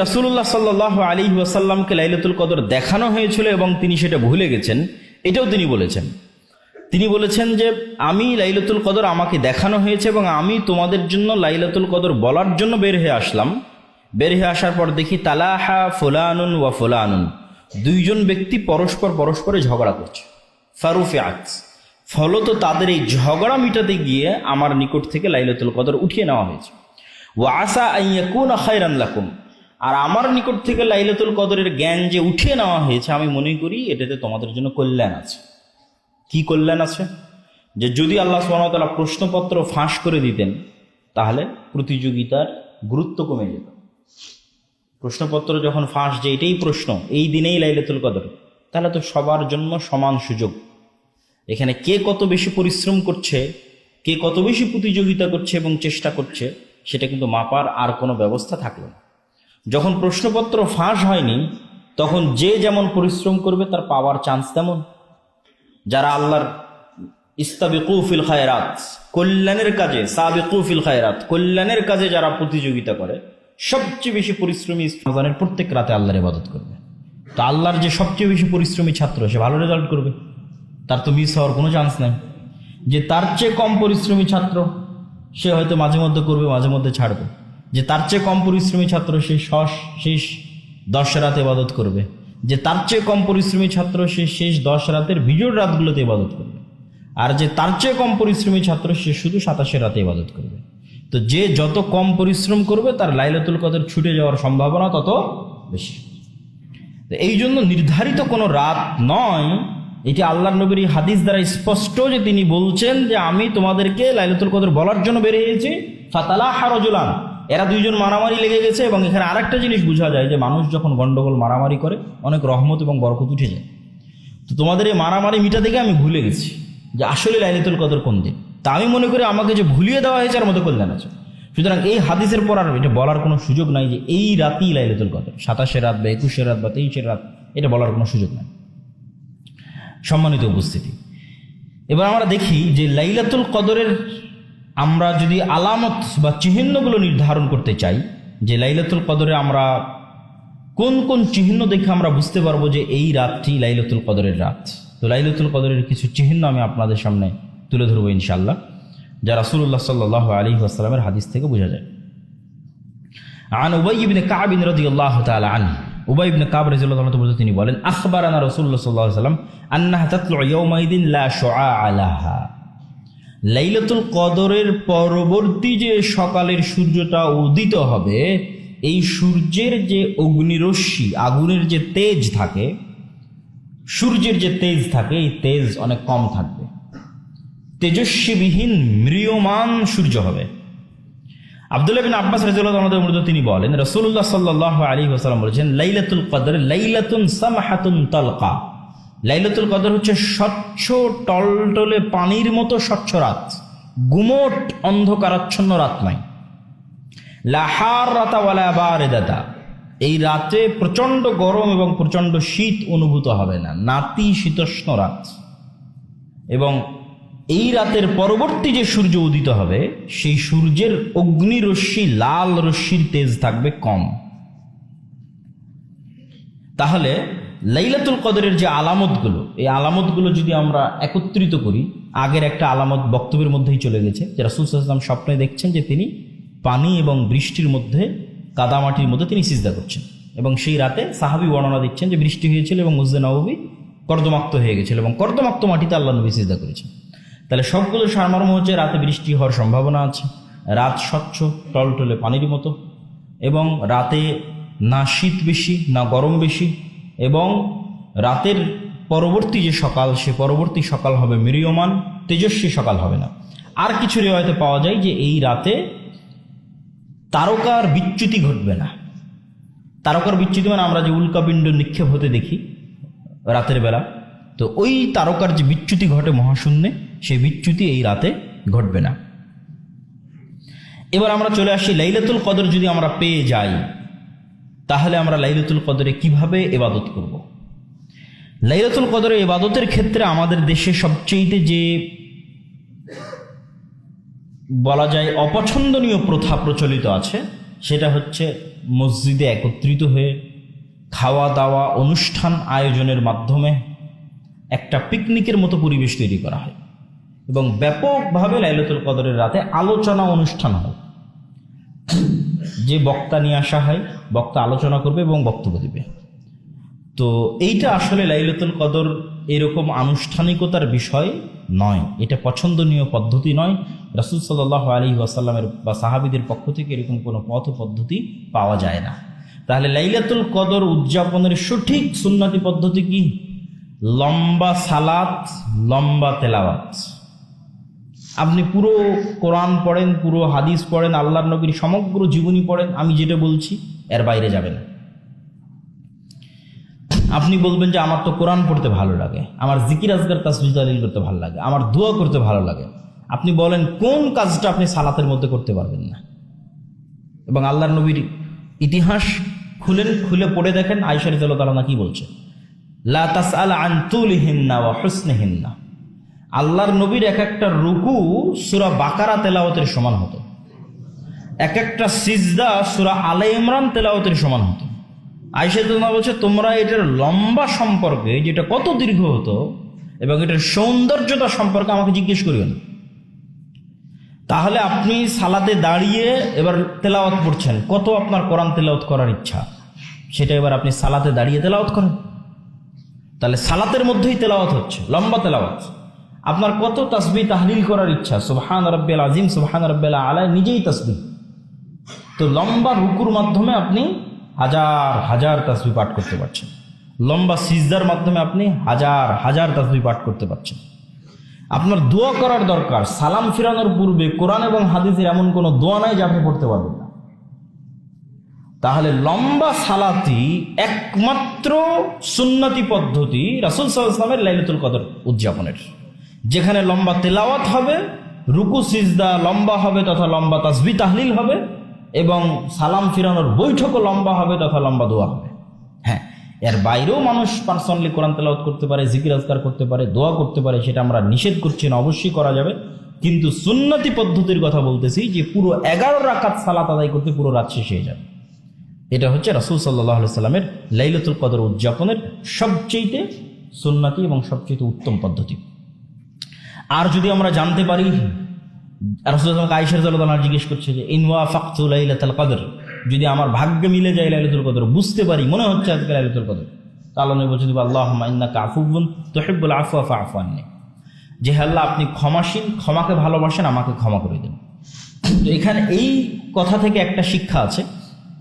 রাসূলুল্লাহ সাল্লাল্লাহু আলাইহি ওয়াসাল্লামকে লাইলাতুল কদর দেখানো হয়েছিল এবং তিনি সেটা ভুলে গেছেন, এটাও তিনি বলেছেন। তিনি বলেছেন যে আমি লাইলাতুল কদর আমাকে দেখানো হয়েছে এবং আমি তোমাদের জন্য লাইলাতুল কদর বলার জন্য বের হয়ে আসলাম। বের হয়ে আসার পর দেখি তালাহা ফুলানুন ওয়া ফুলানুন, দুইজন ব্যক্তি পরস্পরে ঝগড়া করছে। ফারুফিআত, ফলত তাদের এই ঝগড়া মিটাতে গিয়ে আমার নিকট থেকে লাইলাতুল কদর উঠিয়ে নেওয়া হয়েছে। ওয়া আসা আন ইয়াকুনা খায়রান লাকুম, আর আমার নিকট থেকে লাইলাতুল কদরের জ্ঞান যে উঠিয়ে নেওয়া হয়েছে, আমি মনে করি এটাতে তোমাদের জন্য কল্যাণ আছে। কি কল্যাণ আছে? যে যদি আল্লাহ সুবহানাহু ওয়া তাআলা প্রশ্নপত্র ফাঁস করে দিতেন তাহলে প্রতিযোগিতার গুরুত্ব কমে যেত। প্রশ্নপত্র যখন ফাঁস, যে এটাই প্রশ্ন, এই দিনেই লাইলাতুল কদর, তাহলে তো সবার জন্য সমান সুযোগ। এখানে কে কত বেশি পরিশ্রম করছে, কে কত বেশি প্রতিযোগিতা করছে এবং চেষ্টা করছে, সেটা কিন্তু মাপার আর কোনো ব্যবস্থা থাকলো না। যখন প্রশ্নপত্র ফাঁস হয়নি তখন যে যেমন পরিশ্রম করবে তার পাওয়ার চান্স তেমন। যারা আল্লাহর ইস্তাবিকু ফিল খায়রাত, কল্যাণের কাজে, সাবিকু ফিল খায়রাত, কল্যাণের কাজে যারা প্রতিযোগিতা করে, সবচেয়ে বেশি পরিশ্রমী রমজানের প্রত্যেক রাতে আল্লাহর ইবাদত করবে। তো আল্লাহর যে সবচেয়ে বেশি পরিশ্রমী ছাত্র, সে ভালো রেজাল্ট করবে, তার তো মিস হওয়ার কোনো চান্স নাই। যে তার চেয়ে কম পরিশ্রমী ছাত্র, সে হয়তো মাঝে মধ্যে করবে, মাঝে মধ্যে ছাড়বে। যে তার চেয়ে কম পরিশ্রমী ছাত্র, সে শেষ 10 রাতে ইবাদত করবে। যে তার চেয়ে কম পরিশ্রমী ছাত্র, সে শেষ 10 রাতের বিজোড় রাতগুলোতে ইবাদত করবে। আর যে তার চেয়ে কম পরিশ্রমী ছাত্র, সে শুধু 27 রাতে ইবাদত করবে। তো যে যত কম পরিশ্রম করবে তার লাইলাতুল কদর ছুটে যাওয়ার সম্ভাবনা তত বেশি। এই জন্য নির্ধারিত কোনো রাত নয়, এটি আল্লাহর নবীর হাদিস দ্বারা স্পষ্ট যে তিনি বলছেন যে আমি তোমাদেরকে লাইলাতুল কদর বলার জন্য বেরিয়েছি। ফাতালাহা রাজুলান, এরা দুইজন মারামারি লেগে গেছে। এবং এখানে আরেকটা জিনিস বোঝা যায় যে মানুষ যখন গন্ডগোল মারামারি করে অনেক রহমত এবং বরকত উঠে যায়। তো তোমাদের এই মারামারি মিটা দেখে আমি ভুলে গেছি যে আসলে লাইলাতুল কদর কোন দিন। তা আমি মনে করি আমাকে যে ভুলিয়ে দেওয়া হয়েছে এর মধ্যে কল্যাণ আছে। সুতরাং এই হাদিসের পর আর এটা বলার কোনো সুযোগ নাই যে এই রাতেই লাইলাতুল কদর, 27 রাত বা 21 রাত বা 23 রাত, এটা বলার কোনো সুযোগ নাই। সম্মানিত উপস্থিতি, এবার আমরা দেখি যে লাইলাতুল কদরের আমরা যদি আলামত বা চিহ্নগুলো নির্ধারণ করতে চাই, যে লাইলাতুল কদরে আমরা কোন কোন চিহ্ন দেখে আমরা বুঝতে পারবো যে এই রাতটি লাইলাতুল কদরের রাত। তো লাইলাতুল কদরের কিছু চিহ্ন আমি আপনাদের সামনে তুলে ধরবো ইনশাআল্লাহ, যা রাসূলুল্লাহ সাল্লাল্লাহু আলাইহি ওয়াসাল্লামের হাদিস থেকে বোঝা যায়। আন উবাই ইবনে কাব রাদিয়াল্লাহু তাআলা আনহু, উবাই ইবনে কাব রাদিয়াল্লাহু তাআলা বলতে তিনি বলেন, আখবারানা রাসূলুল্লাহ সাল্লাল্লাহু আলাইহি ওয়াসাল্লাম আন্নাহা তাতলু ইয়াওমাইদিন লা শুআআ লাহা, লাইলাতুল কদরের পরবর্তী যে সকালের সূর্যটা উদিত হবে, এই সূর্যের যে অগ্নিরশ্মি, আগুনের যে তেজ থাকে, সূর্যের যে তেজ থাকে, এই তেজ অনেক কম থাকবে, তেজস্বীবিহীন ম্রিয়মান সূর্য হবে। আব্দুল্লাহ বিন আব্বাস রাদিয়াল্লাহু তাআলা মধ্যে তিনি বলেন, রাসূলুল্লাহ সাল্লাল্লাহু আলাইহি ওয়াসাল্লাম বলেছেন, লাইলাতুল কদর লাইলাতুন সামহাতুন তালকা, লাইলাতুল কদর হচ্ছে স্বচ্ছ টলটলে পানির মতো স্বচ্ছ রাত, গুমট অন্ধকারাচ্ছন্ন রাত নয়। লা হারাতা ওয়ালা বারিদাতা, এই রাতে প্রচন্ড গরম এবং প্রচন্ড শীত অনুভূত হবে না, নাতিশীতোষ্ণ রাত। এবং এই রাতের পরবর্তী যে সূর্য উদিত হবে, সেই সূর্যের অগ্নিরশ্মি, লাল রশ্মির তেজ থাকবে কম। তাহলে লাইলাতুল কদরের যে আলামতগুলো, এই আলামতগুলো যদি আমরা একত্রিত করি, আগের একটা আলামত বক্তব্যের মধ্যেই চলে গেছে যে রাসূল সাল্লাল্লাহু আলাইহি ওয়াসাল্লাম স্বপ্নে দেখছেন যে তিনি পানি এবং বৃষ্টির মধ্যে, কাদামাটির মধ্যে তিনি সিজদা করছেন। এবং সেই রাতে সাহাবী বর্ণনা দিচ্ছেন যে বৃষ্টি হয়েছিল এবং মসজিদে নববী কর্দমাক্ত হয়ে গেছিল এবং কর্দমাক্ত মাটিতে আল্লাহ নবী সিজদা করেছেন। তাহলে সবগুলো সারমর্ম হচ্ছে রাতে বৃষ্টি হওয়ার সম্ভাবনা আছে, রাত স্বচ্ছ টলটলে পানির মতো, এবং রাতে না শীত বেশি না গরম বেশি, এবং রাতের পরবর্তী যে সকাল, সে পরবর্তী সকাল হবে ম্রিয়মান, তেজস্বী সকাল হবে না। আর কিছু রিওয়ায়াতে পাওয়া যায় যে এই রাতে তারকার বিচ্যুতি ঘটবে না। তারকার বিচ্যুতি মানে আমরা যে উল্কাপিণ্ড নিক্ষেপ হতে দেখি রাতের বেলা, তো ওই তারকার যে বিচ্যুতি ঘটে মহাশূন্যে, সেই বিচ্যুতি এই রাতে ঘটবে না। এবার আমরা চলে আসি লাইলাতুল কদর যদি আমরা পেয়ে যাই, তাহলে আমরা লাইলাতুল কদরে কিভাবে ইবাদত করব। লাইলাতুল কদরে ইবাদতের ক্ষেত্রে আমাদের দেশে সবচেয়ে যে বলা যায় অপছন্দনীয় প্রথা প্রচলিত আছে, সেটা হচ্ছে মসজিদে একত্রিত হয়ে খাওয়া দাওয়া অনুষ্ঠান আয়োজনের মাধ্যমে একটা পিকনিকের মতো পরিবেশ তৈরি করা হয় এবং ব্যাপকভাবে লাইলাতুল কদরের রাতে আলোচনা অনুষ্ঠান হয়। যে বক্তা নিয়ে আসা হয়, বক্তা আলোচনা করবে এবং বক্তব্য দিবে। তো এইটা আসলে লাইলাতুল কদর এরকম আনুষ্ঠানিকতার বিষয় নয়, এটা পছন্দনীয় পদ্ধতি নয়। রাসূল সাল্লাল্লাহু আলাইহি ওয়াসাল্লামের বা সাহাবীদের পক্ষ থেকে এরকম কোনো পথ পদ্ধতি পাওয়া যায় না। তাহলে লাইলাতুল কদর উদযাপনের সঠিক সুন্নতি পদ্ধতি কি? লম্বা সালাত, লম্বা তেলাওয়াত। আপনি পুরো কোরআন পড়েন, পুরো হাদিস পড়েন, আল্লাহর নবীর সমগ্র জীবনী পড়েন, আমি যেটা বলছি এর বাইরে যাবেন না। আপনি বলবেন যে আমার তো কোরআন পড়তে ভালো লাগে, আমার জিকির আজকার তাসবিহ তাহলিল করতে ভালো লাগে, আমার দোয়া করতে ভালো লাগে। আপনি বলেন কোন কাজটা আপনি সালাতের মধ্যে করতে পারবেন না? এবং আল্লাহর নবীর ইতিহাস খুলে পড়ে দেখেন, আয়েশা রাদিয়াল্লাহু তাআলা কি বলছে, লা তাসআল আন তুলিহিন্না ওয়া হুসনিহিন্না। আল্লাহর নবীর এক একটা রুকু সূরা বাকারা তেলাওয়াতের সমান হতো, এক একটা সিজদা সূরা আলে ইমরান তেলাওয়াতের সমান হতো। আয়েশা রাদিয়াল্লাহু বলছে, তোমরা এটার লম্বা সম্পর্কে, যেটা কত দীর্ঘ হতো এবং এটার সৌন্দর্যতা সম্পর্কে আমাকে জিজ্ঞেস করিও না। তাহলে আপনি সালাতে দাঁড়িয়ে এবার তেলাওয়াত পড়ছেন, কত আপনার কোরআন তেলাওয়াত করার ইচ্ছা, সেটা এবার আপনি সালাতে দাঁড়িয়ে তেলাওয়াত করেন। তাহলে সালাতের মধ্যেই তেলাওয়াত হচ্ছে, লম্বা তেলাওয়াত। আপনার কত তাসবিহ তাহলিল করার ইচ্ছা, সুবহান রাব্বিয়াল আযীম, সুবহান রাব্বিয়াল আলা, নিজেই তাসবিহ। তো লম্বা রুকুর মাধ্যমে আপনি হাজার হাজার তাসবিহ পাঠ করতে পারছেন, লম্বা সিজদার মাধ্যমে আপনি হাজার হাজার তাসবিহ পাঠ করতে পারছেন। আপনার দোয়া করার দরকার, সালাম ফিরানোর পূর্বে কোরআন এবং হাদিসের এমন কোনো দোয়া নাই যে আপনি পড়তে পারবেন না। তাহলে লম্বা সালাতই একমাত্র সুন্নতি পদ্ধতি রাসূল সাল্লাল্লাহু আলাইহি ওয়াসাল্লামের লাইলাতুল কদর উদযাপনের, যেখানে লম্বা তেলাওয়াত হবে, রুকু সিজদা লম্বা হবে তথা লম্বা তাসবিহ তাহলিল হবে এবং সালাম ফিরানোর বৈঠকও লম্বা হবে তথা লম্বা দোয়া হবে। হ্যাঁ, এর বাইরেও মানুষ পার্সোনালি কোরআন তেলাওয়াত করতে পারে, জিকির আজকার করতে পারে, দোয়া করতে পারে, সেটা আমরা নিষেধ করছি না, অবশ্যই করা যাবে। কিন্তু সুন্নতি পদ্ধতির কথা বলতেছি যে পুরো 11 রাকাত সালাত আদায় করতে পুরো রাত শেষ হয়ে যাবে। এটা হচ্ছে রাসূল সাল্লাল্লাহু আলাইহি সাল্লামের লাইলাতুল কদর উদযাপনের সবচেয়ে সুন্নতি এবং সবচেয়ে উত্তম পদ্ধতি। আর যদি আমরা জানতে পারি, রাসূলুল্লাহ আয়েশা রাদিয়াল্লাহু আনহা জিজ্ঞেস করছে যে ইন ওয়াফাকতু লাইলাতুল কদর, যদি আমার ভাগ্যে মিলে যায় লাইলাতুল কদর, বুঝতে পারি মনে হচ্ছে আজকে লাইলাতুল কদর, তাহলে নবী বলছেন আল্লাহুম্মা ইন্নাকা আফুউন তুহিব্বুল আফওয়া ফাআফু আননি, যে আল্লাহ আপনি ক্ষমাশীল, ক্ষমাকে ভালোবাসেন, আমাকে ক্ষমা করে দেন। তো এখানে এই কথা থেকে একটা শিক্ষা আছে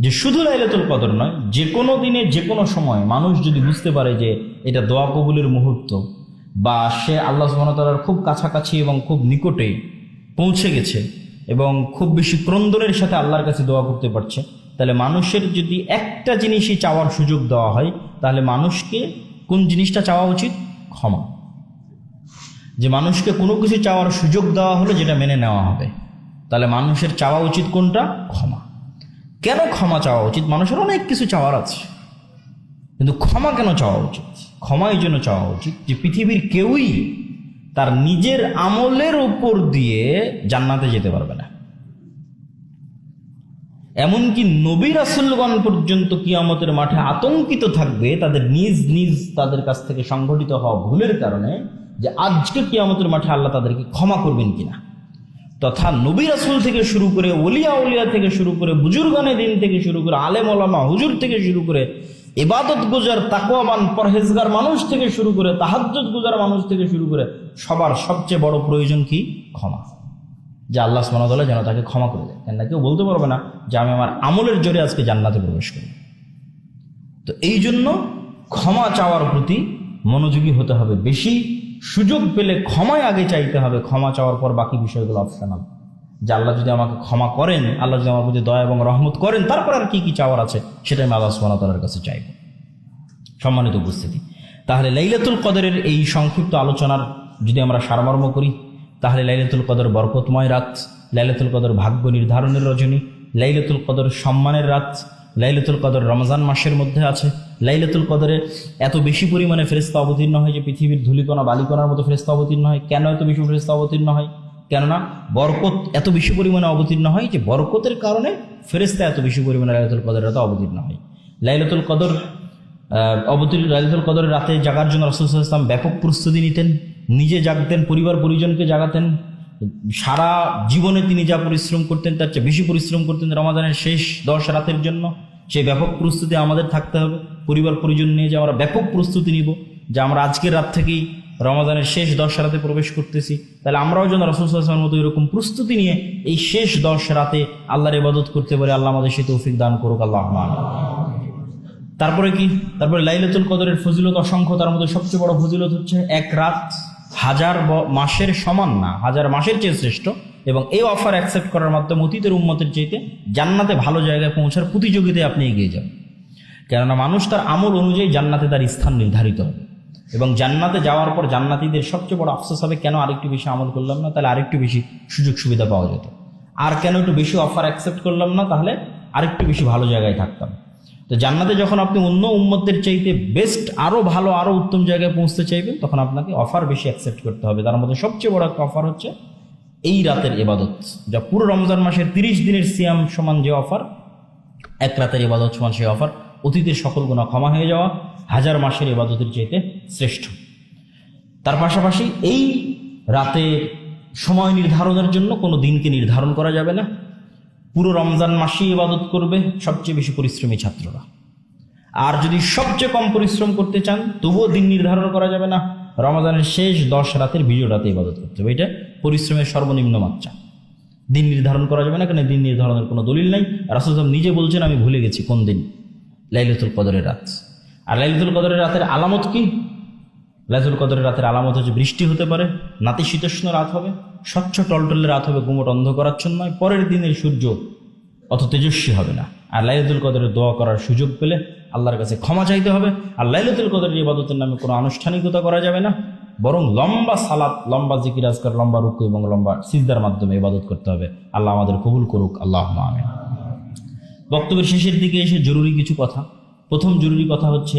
যে শুধু লাইলাতুল কদর নয়, যে কোনো দিনে যে কোনো সময় মানুষ যদি বুঝতে পারে যে এটা দোয়া কবুলের মুহূর্ত বা সে আল্লাহ সুবহানাহু ওয়া তাআলার খুব কাছাকাছি এবং খুব নিকটে পৌঁছে গেছে এবং খুব বেশি ক্রন্দনের সাথে আল্লাহর কাছে দোয়া করতে পারছে, তাহলে মানুষের যদি একটা জিনিসই চাওয়ার সুযোগ দেওয়া হয়, তাহলে মানুষকে কোন জিনিসটা চাওয়া উচিত? ক্ষমা। যে মানুষকে কোনো কিছু চাওয়ার সুযোগ দেওয়া হলো যেটা মেনে নেওয়া হবে, তাহলে মানুষের চাওয়া উচিত কোনটা? ক্ষমা। কেন ক্ষমা চাওয়া উচিত? মানুষের অনেক কিছু চাওয়ার আছে, কিন্তু ক্ষমা কেন চাওয়া উচিত? ক্ষমা এই জন্য চাওয়া উচিত যে পৃথিবীর কেউই তার নিজের আমলের উপর দিয়ে জান্নাতে যেতে পারবে না। এমনকি নবী রাসূলগণ পর্যন্ত কিয়ামতের মাঠে আতঙ্কিত থাকবে তাদের নিজ নিজ তাদের কাছ থেকে সংঘটিত হওয়া ভুলের কারণে, যে আজকে কিয়ামতের মাঠে আল্লাহ তাদেরকে ক্ষমা করবেন কিনা। তথা নবী রাসূল থেকে শুরু করে ওলিয়া উলিয়া থেকে শুরু করে বুজুর্গানে দিন থেকে শুরু করে আলেম ওলামা হুজুর থেকে শুরু করে ইবাদত গুজার তাকওয়াবান পরহেজগার মানুষ থেকে শুরু করে তাহাজ্জুদ গুজার মানুষ থেকে শুরু করে সবার সবচেয়ে বড় প্রয়োজন কি? ক্ষমা। যে আল্লাহ সুবহানাহু ওয়া তাআলা যেন তাকে ক্ষমা করে দেয়। কেন না কেউ বলতে পারবে না যে আমি আমার আমলের জোরে আজকে জান্নাতে প্রবেশ করি। তো এই জন্য ক্ষমা চাওয়ার প্রতি মনোযোগী হতে হবে বেশি। সুযোগ পেলে ক্ষমায় আগে চাইতে হবে, ক্ষমা চাওয়ার পর বাকি বিষয়গুলো অপশনাল। যে আল্লাহ যদি আমাকে ক্ষমা করেন, আল্লাহ যদি আমার প্রতি দয়া এবং রহমত করেন, তারপর আর কি কি চাওয়ার আছে সেটা আমি আল্লাহ সুবহানাহু ওয়া তাআলার কাছে চাইব। সম্মানিত উপস্থিতি, তাহলে লাইলাতুল কদরের এই সংক্ষিপ্ত আলোচনার যদি আমরা সারমর্ম করি, তাহলে লাইলাতুল কদর বরকতময় রাত, লাইলাতুল কদর ভাগ্য নির্ধারণের রজনী, লাইলাতুল কদর সম্মানের রাত, লাইলাতুল কদর রমজান মাসের মধ্যে আছে। লাইলাতুল কদরে এত বেশি পরিমাণে ফেরেশতা অবতীর্ণ হয় যে পৃথিবীর ধূলিকণা বালিকণার মতো ফেরেশতা অবতীর্ণ হয়। কেন এত বেশি ফেরেশতা অবতীর্ণ হয়? কেননা বরকত এত বেশি পরিমাণে অবতীর্ণ হয় যে বরকতের কারণে ফেরেশতা এত বেশি পরিমাণে লাইলাতুল কদরের রাতে অবতীর্ণ হয়। লাইলাতুল কদর লাইলাতুল কদরের রাতে জাগার জন্য রাসূল সাল্লাল্লাহু আলাইহি ওয়াসাল্লাম ব্যাপক প্রস্তুতি নিতেন, নিজে জাগতেন, পরিবার পরিজনকে জাগাতেন। সারা জীবনে তিনি যা পরিশ্রম করতেন তার চেয়ে বেশি পরিশ্রম করতেন রমাদানের শেষ 10 রাতের জন্য। সেই ব্যাপক প্রস্তুতি আমাদের থাকতে হবে, পরিবার পরিজন নিয়ে যে আমরা ব্যাপক প্রস্তুতি নিব যে আমরা আজকের রাত থেকেই রমাদানের শেষ 10 রাতে প্রবেশ করতেছি। তাহলে আমরাও যেন রাসূল সাল্লাল্লাহু আলাইহি ওয়াসাল্লামের মতো এরকম প্রস্তুতি নিয়ে এই শেষ 10 রাতে আল্লাহর ইবাদত করতে পারি। আল্লাহ আমাদের সেই তৌফিক দান করুক, আল্লাহুম্মা আমিন। তারপরে কি? তারপরে লাইলাতুল কদরের ফজিলত অসংখ্য। তার মধ্যে সবচেয়ে বড় ফজিলত হচ্ছে এক রাত 1000 মাসের সমান না, 1000 মাসের চেয়ে শ্রেষ্ঠ। এবং এই অফার অ্যাকসেপ্ট করার মাধ্যমে অতীতের উম্মতের চাইতে জান্নাতে ভালো জায়গায় পৌঁছার প্রতিযোগিতায় আপনি এগিয়ে যান। কেননা মানুষ তার আমল অনুযায়ী জান্নাতে তার স্থান নির্ধারিত হবে, এবং জান্নাতে যাওয়ার পর জান্নাতীদের সবচেয়ে বড় আফসোস হবে কেন আরেকটু বেশি আমল করলাম না, তাহলে আরেকটু বেশি সুযোগ সুবিধা পাওয়া যেত। আর কেন একটু বেশি অফার অ্যাকসেপ্ট করলাম না, তাহলে আরেকটু বেশি ভালো জায়গায় থাকতাম। তো জান্নাতে যখন আপনি অন্য উম্মতদের চাইতে বেস্ট, আরও ভালো, আরও উত্তম জায়গায় পৌঁছতে চাইবেন, তখন আপনাকে অফার বেশি অ্যাকসেপ্ট করতে হবে। তার মধ্যে সবচেয়ে বড় একটা অফার হচ্ছে এই রাতের ইবাদত, যা পুরো রমজান মাসের 30 দিনের সিয়াম সমান যে অফার, এক রাতের ইবাদত সমান সেই অফার। অতীতের সকল গুনাহ ক্ষমা হয়ে যাওয়া 1000 মাসের ইবাদতের চাইতে শ্রেষ্ঠ। তার পাশাপাশি এই রাতে সময় নির্ধারণের জন্য কোনো দিনকে নির্ধারণ করা যাবে না। পুরো রমজান মাসে ইবাদত করবে সবচেয়ে বেশি পরিশ্রমী ছাত্ররা। আর যদি সবচেয়ে কম পরিশ্রম করতে চান তবুও দিন নির্ধারণ করা যাবে না, রমজানের শেষ 10 রাতের বিজয় রাতে ইবাদত করতে হবে। এটা পরিশ্রমের সর্বনিম্ন মাত্রা। দিন নির্ধারণ করা যাবে না, কারণ দিন নির্ধারণের কোনো দলিল নাই। রাসূল সাল্লাল্লাহু আলাইহি ওয়াসাল্লাম নিজে বলছেন আমি ভুলে গেছি কোন দিন, লাইলাতুল কদরের রাত। আর লাইলাতুল কদরের রাতের আলামত কি? লাইলাতুল কদরের রাতের আলামত হচ্ছে বৃষ্টি হতে পারে, নাতিশীতোষ্ণ রাত হবে, স্বচ্ছ টলটলে রাত হবে, গুমট অন্ধকারাচ্ছন্ন নয়, পরের দিনের সূর্য অত তেজস্বী হবে না। আর লাইলাতুল কদরের দোয়া করার সুযোগ পেলে আল্লাহর কাছে ক্ষমা চাইতে হবে। আর লাইলাতুল কদরের ইবাদতের নামে কোনো আনুষ্ঠানিকতা করা যাবে না, বরং লম্বা সালাত, লম্বা জিকির আজকার, লম্বা রুকু এবং লম্বা সিজদার মাধ্যমে ইবাদত করতে হবে। আল্লাহ আমাদের কবুল করুক, আল্লাহুম্মা আমিন। বক্তব্যের শেষের দিকে এসে জরুরি কিছু কথা। প্রথম জরুরি কথা হচ্ছে